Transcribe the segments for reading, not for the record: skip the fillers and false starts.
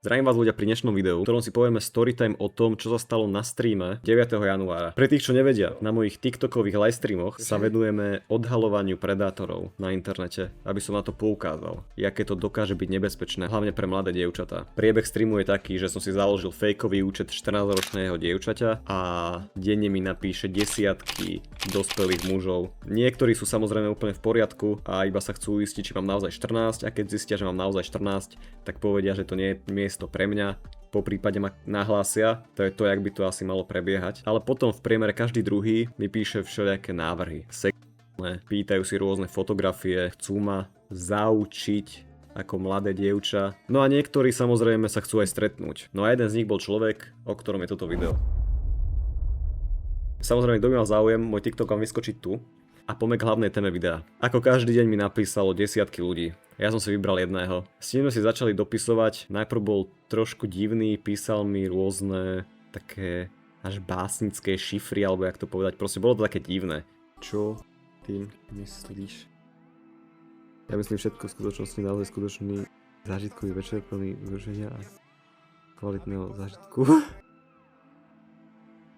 Zdravím vás ľudia pri dnešnom videu, v ktorom si povieme storytime o tom, čo sa stalo na streame 9. januára. Pre tých, čo nevedia, na mojich TikTokových livestreamoch sa venujeme odhaľovaniu predátorov na internete, aby som na to poukázal, aké to dokáže byť nebezpečné, hlavne pre mladé dievčatá. Priebeh streamu je taký, že som si založil fejkový účet 14-ročného dievčaťa a denne mi napíše desiatky dospelých mužov. Niektorí sú samozrejme úplne v poriadku a iba sa chcú uistiť, či mám naozaj 14, a keď zistia, že mám naozaj 14, tak povedia, že to nie je miesto pre mňa, po prípade ma nahlásia, to je to, jak by to asi malo prebiehať. Ale potom v priemere každý druhý mi píše všelijaké návrhy, sexuálne, pýtajú si rôzne fotografie, chcú ma zaučiť ako mladé dievča. No a niektorí samozrejme sa chcú aj stretnúť. No a jeden z nich bol človek, o ktorom je toto video. Samozrejme, kto by mal záujem, môj TikTok vám vyskočí tu. A poďme k hlavnej téme videa. Ako každý deň mi napísalo desiatky ľudí. Ja som si vybral jedného. S ním sme si začali dopisovať. Najprv bol trošku divný, písal mi rôzne také až básnické šifry, alebo jak to povedať. Proste bolo to také divné. Čo tým myslíš? Ja myslím všetko v skutočnosti, naozaj skutočný zážitkový večer plný vyrušenia a kvalitného zážitku.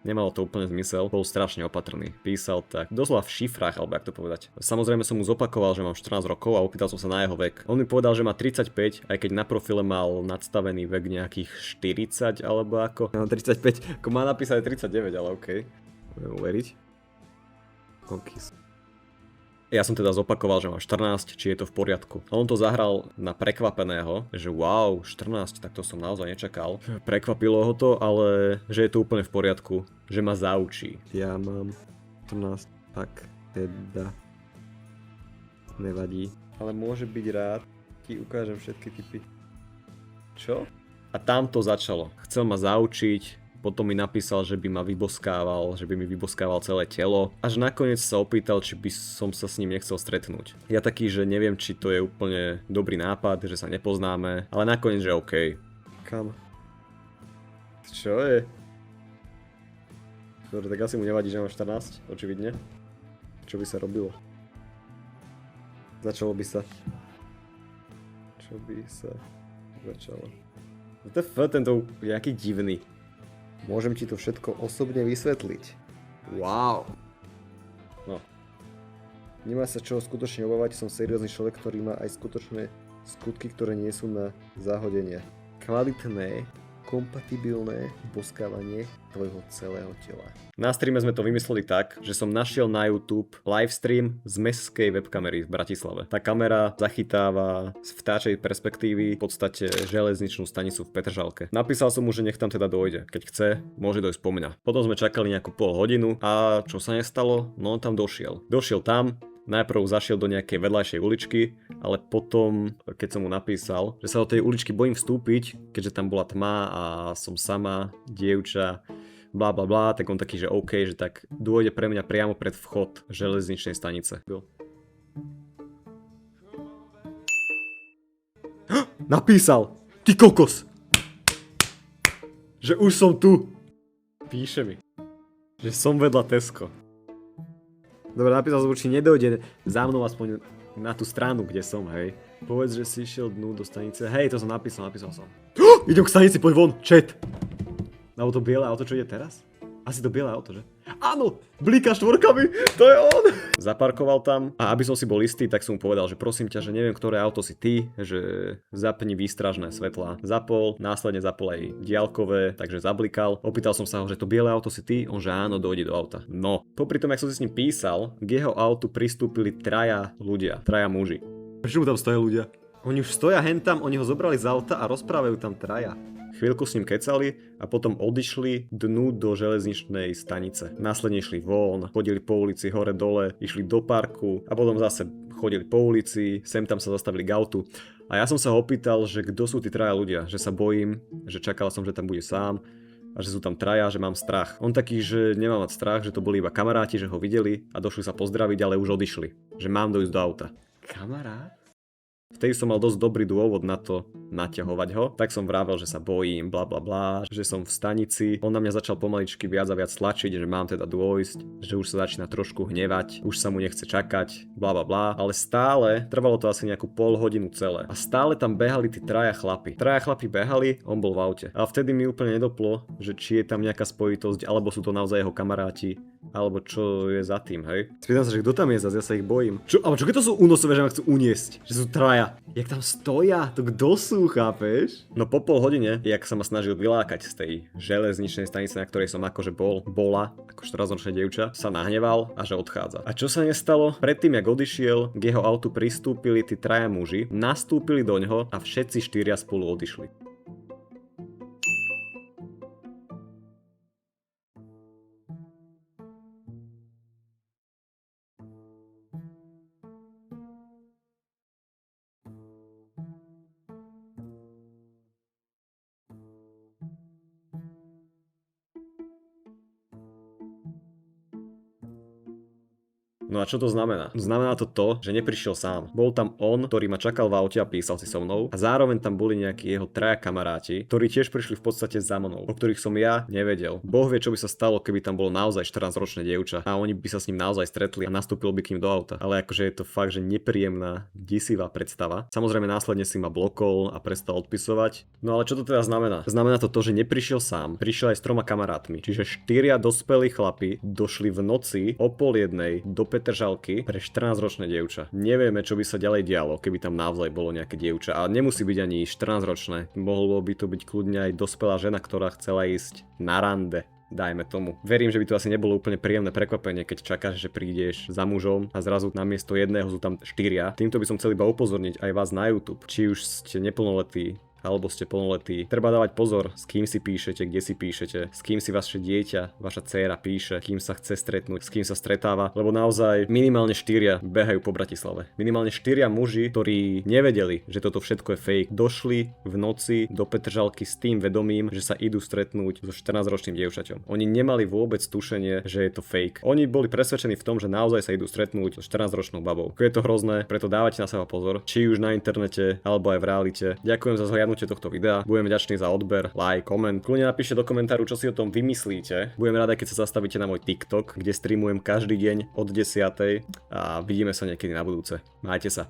Nemalo to úplne zmysel, bol strašne opatrný. Písal tak, doslova v šifrách, alebo jak to povedať. Samozrejme som mu zopakoval, že mám 14 rokov a opýtal som sa na jeho vek. On mi povedal, že má 35, aj keď na profile mal nadstavený vek nejakých 40, alebo ako. No 35, ako má napísať 39, ale okej. Budem uveriť. Konkis. Ja som teda zopakoval, že mám 14, či je to v poriadku. A on to zahral na prekvapeného, že wow, 14, tak to som naozaj nečakal. Prekvapilo ho to, ale že je to úplne v poriadku, že ma zaučí. Ja mám 14, tak teda nevadí. Ale môže byť rád, ti ukážem všetky typy. Čo? A tam to začalo. Chcel ma zaučiť. Potom mi napísal, že by ma vyboskával, že by mi vyboskával celé telo. Až nakoniec sa opýtal, či by som sa s ním nechcel stretnúť. Ja taký, že neviem, či to je úplne dobrý nápad, že sa nepoznáme, ale nakoniec, že OK. Kam? Čo je? Dobre, tak asi mu nevadí, že mám 14, očividne. Čo by sa robilo? Začalo by sa. Čo by sa začalo? Tento je aký divný. Môžem ti to všetko osobne vysvetliť. Wow. No. Nemá sa čo skutočne obávať, som seriózny človek, ktorý má aj skutočné skutky, ktoré nie sú na zahodenie. Kvalitné, kompatibilné boskávanie tvojho celého tela. Na streame sme to vymysleli tak, že som našiel na YouTube livestream z mestskej webkamery v Bratislave. Tá kamera zachytáva z vtáčej perspektívy v podstate železničnú stanicu v Petržalke. Napísal som mu, že nech tam teda dojde. Keď chce, môže dojsť po mňa. Potom sme čakali nejakú pol hodinu a čo sa nestalo? No on tam došiel. Došiel tam. Najprv zašiel do nejakej vedľajšej uličky, ale potom, keď som mu napísal, že sa do tej uličky bojím vstúpiť, keďže tam bola tma a som sama, dievča, bla bla bla, tak on taký, že OK, že tak dôjde pre mňa priamo pred vchod železničnej stanice. Napísal! Ty kokos! Že už som tu! Píše mi, že som vedľa Tesco. Dobre, napísal som, či nedojde za mnou aspoň na tú stranu, kde som, hej. Povedz, že si išiel dnu do stanice. Hej, to som napísal som. Idem k stanici, poď von, chat. Alebo to biele auto, čo ide teraz? Asi to biele auto, že? Áno, blíka štvorkami, to je on. Zaparkoval tam a aby som si bol istý, tak som mu povedal, že prosím ťa, že neviem, ktoré auto si ty, že zapni výstražné svetlá. Zapol, následne zapol aj diaľkové, takže zablikal. Opýtal som sa ho, že to biele auto si ty, on že áno, dojde do auta. No, popri tom, jak som si s ním písal, k jeho autu pristúpili traja muži. Prečo mu tam stoja ľudia? Oni už stoja hentam, oni ho zobrali z auta a rozprávajú tam traja. Chvíľku s ním kecali a potom odišli dnu do železničnej stanice. Následne išli von, chodili po ulici hore dole, išli do parku a potom zase chodili po ulici, sem tam sa zastavili k autu. A ja som sa ho opýtal, že kto sú tí traja ľudia, že sa bojím, že čakal som, že tam bude sám a že sú tam traja, že mám strach. On taký, že nemá mať strach, že to boli iba kamaráti, že ho videli a došli sa pozdraviť, ale už odišli, že mám dojsť do auta. Kamarát? Vtedy som mal dosť dobrý dôvod na to naťahovať ho, tak som vravel, že sa bojím, bla bla bla, že som v stanici. On na mňa začal pomaličky viac a viac tlačiť, že mám teda dôjsť, že už sa začína trošku hnevať, už sa mu nechce čakať, bla bla bla, ale stále trvalo to asi nejakú pol hodinu celé. A stále tam behali tí traja chlapi. Traja chlapi behali, on bol v aute. A vtedy mi úplne nedoplo, že či je tam nejaká spojitosť, alebo sú to naozaj jeho kamaráti, alebo čo je za tým, hej. Spýtam sa, že kto tam je zase, ja sa ich bojím. Ale čo keď to sú únosové, že ma chcú uniesť? Že sú traja. Jak tam stoja? To kto sú, chápeš? No po pol hodine, jak sa ma snažil vylákať z tej železničnej stanice, na ktorej som akože bola, ako 14-ročné dievča, sa nahneval a že odchádza. A čo sa nestalo? Predtým, jak odišiel, k jeho autu pristúpili tí traja muži, nastúpili do ňoho a všetci štyria spolu odišli. No a čo to znamená? Znamená to to, že neprišiel sám. Bol tam on, ktorý ma čakal v aute a písal si so mnou a zároveň tam boli nejakí jeho traja kamaráti, ktorí tiež prišli v podstate za mnou, o ktorých som ja nevedel. Boh vie, čo by sa stalo, keby tam bolo naozaj 14-ročné dievča a oni by sa s ním naozaj stretli a nastúpil by k ním do auta. Ale akože je to fakt, že nepríjemná, desivá predstava. Samozrejme následne si ma blokol a prestal odpisovať. No ale čo to teda znamená? Znamená to, že neprišiel sám, prišiel aj s 3 kamarátmi. Čiže 4 dospelí chlapi došli v noci o 12:30 do Petržalky pre 14-ročné dievča. Nevieme, čo by sa ďalej dialo, keby tam naozaj bolo nejaké dievča. A nemusí byť ani 14-ročné. Mohlo by to byť kľudne aj dospelá žena, ktorá chcela ísť na rande. Dajme tomu. Verím, že by to asi nebolo úplne príjemné prekvapenie, keď čakáš, že prídeš za mužom a zrazu namiesto jedného sú tam 4. Týmto by som chcel iba upozorniť aj vás na YouTube. Či už ste neplnoletí, alebo ste plnoletí. Treba dávať pozor, s kým si píšete, kde si píšete, s kým si vaše dieťa, vaša dcéra píše, kým sa chce stretnúť, s kým sa stretáva, lebo naozaj minimálne 4 behajú po Bratislave. Minimálne 4 muži, ktorí nevedeli, že toto všetko je fake, došli v noci do Petržalky s tým vedomím, že sa idú stretnúť so 14-ročným dievčaťom. Oni nemali vôbec tušenie, že je to fake. Oni boli presvedčení v tom, že naozaj sa idú stretnúť so 14-ročnou babou. Je to hrozné, preto dávajte na seba pozor, či už na internete alebo aj v realite. Ďakujem za zhliadnutie tohto videa. Budem vďačný za odber, like, koment. Kľudne napíšte do komentáru, čo si o tom vymyslíte. Budem rád, keď sa zastavíte na môj TikTok, kde streamujem každý deň od 10:00 a vidíme sa niekedy na budúce. Majte sa.